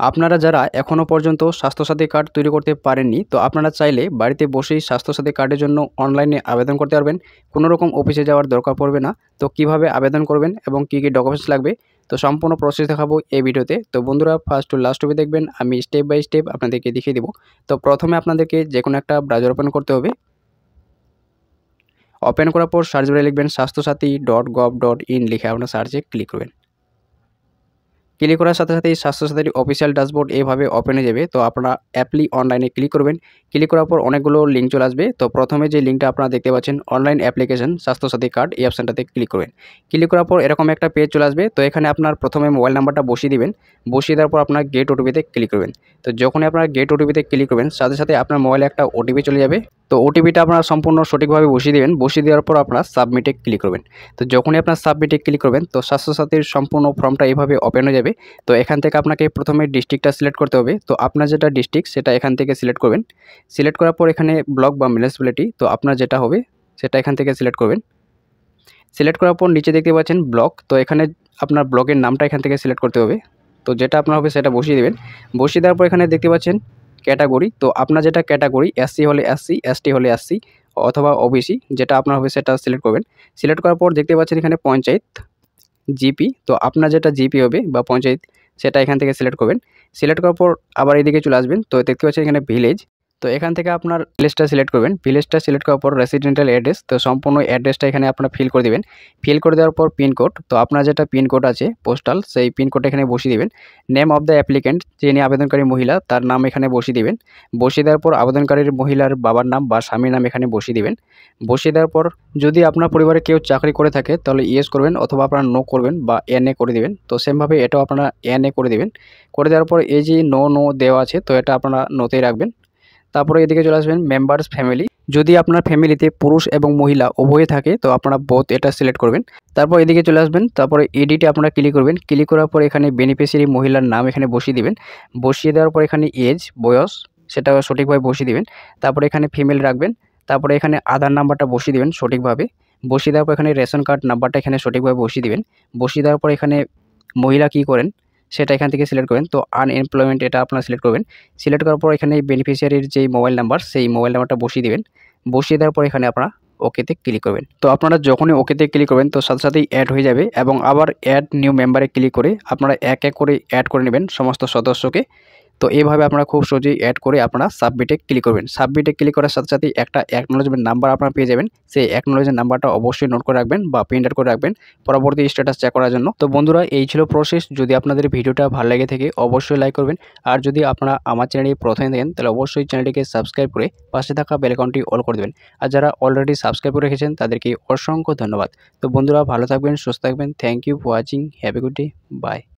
আপনারা যারা এখনও পর্যন্ত স্বাস্থ্যসাথী কার্ড তৈরি করতে পারেননি, তো আপনারা চাইলে বাড়িতে বসেই স্বাস্থ্যসাথী কার্ডের জন্য অনলাইনে আবেদন করতে পারবেন। কোনো রকম অফিসে যাওয়ার দরকার পড়বে না। তো কিভাবে আবেদন করবেন এবং কী কী ডকুমেন্টস লাগবে, তো সম্পূর্ণ প্রসেস দেখাবো এই ভিডিওতে। তো বন্ধুরা, ফার্স্ট টু লাস্ট অবধি দেখবেন, আমি স্টেপ বাই স্টেপ আপনাদেরকে দেখিয়ে দেবো। তো প্রথমে আপনাদেরকে যে কোনো একটা ব্রাউজার ওপেন করতে হবে। ওপেন করার পর সার্চ বারে লিখবেন স্বাস্থ্যসাথী.gov.in লিখে আপনার সার্চে ক্লিক করবেন। ক্লিক করার সাথে সাথেই স্বাস্থ্যসাথীর অফিসিয়াল ড্যাশবোর্ড এভাবে ওপেন হয়ে যাবে। তো আপনারা অ্যাপলি অনলাইনে ক্লিক করবেন। ক্লিক করার পর অনেকগুলো লিঙ্ক চলে আসবে। তো প্রথমে যে লিঙ্কটা আপনারা দেখতে পাচ্ছেন, অনলাইন অ্যাপ্লিকেশন স্বাস্থ্যসাথী কার্ড, এই অপশানটাতে ক্লিক করবেন। ক্লিক করার পর এরকম একটা পেজ চলে আসবে। তো এখানে আপনার প্রথমে মোবাইল নাম্বারটা বসিয়ে দিবেন। বসিয়ে দেওয়ার পর আপনার গেট ওটিপিতে ক্লিক করবেন। তো যখনই আপনার গেট ওটিপিতে ক্লিক করবেন, সাথে সাথে আপনার মোবাইলে একটা ওটিপি চলে যাবে। তো ওটিপিটা আপনারা সম্পূর্ণ সঠিকভাবে বসিয়ে দেবেন। বসিয়ে দেওয়ার পর আপনারা সাবমিটে ক্লিক করবেন। তো যখনই আপনার সাবমিটে ক্লিক করবেন, তো স্বাস্থ্যসাথীর সম্পূর্ণ ফর্মটা এভাবে ওপেন হয়ে যাবে। তো এখান থেকে আপনাকে প্রথমে ডিস্ট্রিক্টটা সিলেক্ট করতে হবে। তো আপনার যেটা ডিস্ট্রিক্ট সেটা এখান থেকে সিলেক্ট করবেন। সিলেক্ট করার পর এখানে ব্লক বা মিউনিসিপ্যালিটি, তো আপনার যেটা হবে সেটা এখান থেকে সিলেক্ট করবেন। সিলেক্ট করার পর নিচে দেখতে পাচ্ছেন ব্লক, তো এখানে আপনার ব্লকের নামটা এখান থেকে সিলেক্ট করতে হবে। তো যেটা আপনার হবে সেটা বসিয়ে দেবেন। বসিয়ে দেওয়ার পর এখানে দেখতে পাচ্ছেন ক্যাটাগরি, তো আপনার যেটা ক্যাটাগরি, এসসি হলে এসসি, এসটি হলে এসসি অথবা ওবিসি, যেটা আপনার হবে সেটা সিলেক্ট করবেন। সিলেক্ট করার পর দেখতে পাচ্ছেন এখানে পঞ্চায়েত, জিপি, তো আপনার যেটা জিপি হবে বা পঞ্চায়েত সেটা এখান থেকে সিলেক্ট করবেন। সিলেক্ট করার পর আবার এদিকে চলে আসবেন। তো দেখতে পাচ্ছেন এখানে ভিলেজ, তো এখান থেকে আপনার ভিলেজটা সিলেক্ট করবেন। ভিলেজটা সিলেক্ট করার পর রেসিডেন্টাল অ্যাড্রেস, তো সম্পূর্ণ অ্যাড্রেসটা এখানে আপনারা ফিল করে দেবেন। ফিল করে দেওয়ার পর পিনকোড, তো আপনার যেটা পিনকোড আছে পোস্টাল, সেই পিনকোডটা এখানে বসিয়ে দেবেন। নেম অফ দ্য অ্যাপ্লিক্যান্ট, যিনি আবেদনকারী মহিলা তার নাম এখানে বসিয়ে দেবেন। বসিয়ে দেওয়ার পর আবেদনকারীর মহিলার বাবার নাম বা স্বামীর নাম এখানে বসিয়ে দেবেন। বসিয়ে দেওয়ার পর যদি আপনার পরিবারে কেউ চাকরি করে থাকে তাহলে ইয়েস করবেন, অথবা আপনারা নো করবেন বা এনএ করে দেবেন। তো সেমভাবে এটাও আপনারা এনএ করে দেবেন। করে দেওয়ার পর এই যে নো দেওয়া আছে, তো এটা আপনারা নোতেই রাখবেন। তারপরে এদিকে চলে আসবেন মেম্বার্স ফ্যামিলি, যদি আপনার ফ্যামিলিতে পুরুষ এবং মহিলা উভয়ে থাকে তো আপনারা বোথ এটা সিলেক্ট করবেন। তারপর এদিকে চলে আসবেন, তারপরে এডিটে আপনারা ক্লিক করবেন। ক্লিক করার পর এখানে বেনিফিশিয়ারি মহিলার নাম এখানে বসিয়ে দিবেন। বসিয়ে দেওয়ার পর এখানে এজ, বয়স, সেটা সঠিকভাবে বসিয়ে দিবেন। তারপরে এখানে ফিমেল রাখবেন। তারপরে এখানে আধার নাম্বারটা বসিয়ে দিবেন সঠিকভাবে। বসিয়ে দেওয়ার পর এখানে রেশন কার্ড নাম্বারটা এখানে সঠিকভাবে বসিয়ে দিবেন। বসিয়ে দেওয়ার পর এখানে মহিলা কী করেন সেটা এখান থেকে সিলেক্ট করবেন। তো আনএমপ্লয়মেন্ট এটা আপনারা সিলেক্ট করবেন। সিলেক্ট করার পর এখানে বেনিফিশিয়ারির যেই মোবাইল নাম্বার, সেই মোবাইল নাম্বারটা বসিয়ে দেবেন। বসিয়ে দেওয়ার পর এখানে আপনারা ওকেতে ক্লিক করবেন। তো আপনারা যখনই ওকেতে ক্লিক করবেন, তো সাথে সাথেই অ্যাড হয়ে যাবে এবং আবার অ্যাড নিউ মেম্বারে ক্লিক করে আপনারা এক এক করে অ্যাড করে নেবেন সমস্ত সদস্যকে। তো এইভাবে আপনারা খুব সহজেই অ্যাড করে আপনারা সাবমিটে ক্লিক করবেন। সাবমিটে ক্লিক করার সাথে সাথেই একটা অ্যাকনোলেজমেন্ট নাম্বার আপনারা পেয়ে যাবেন। সেই অ্যাকনোলেজমেন্ট নাম্বারটা অবশ্যই নোট করে রাখবেন বা প্রিন্ট আউট করে রাখবেন পরবর্তী স্ট্যাটাস চেক করার জন্য। তো বন্ধুরা, এই ছিল প্রসেস। যদি আপনাদের ভিডিওটা ভালো লেগে থাকে অবশ্যই লাইক করবেন। আর যদি আপনারা আমার চ্যানেলে প্রথমে দেখেন তাহলে অবশ্যই চ্যানেলটিকে সাবস্ক্রাইব করে পাশে থাকা বেল আইকনটি অল করে দেবেন। আর যারা অলরেডি সাবস্ক্রাইব করে রেখেছেন তাদেরকে অসংখ্য ধন্যবাদ। তো বন্ধুরা, ভালো থাকবেন, সুস্থ থাকবেন। Thank you for watching. Have a good day. By.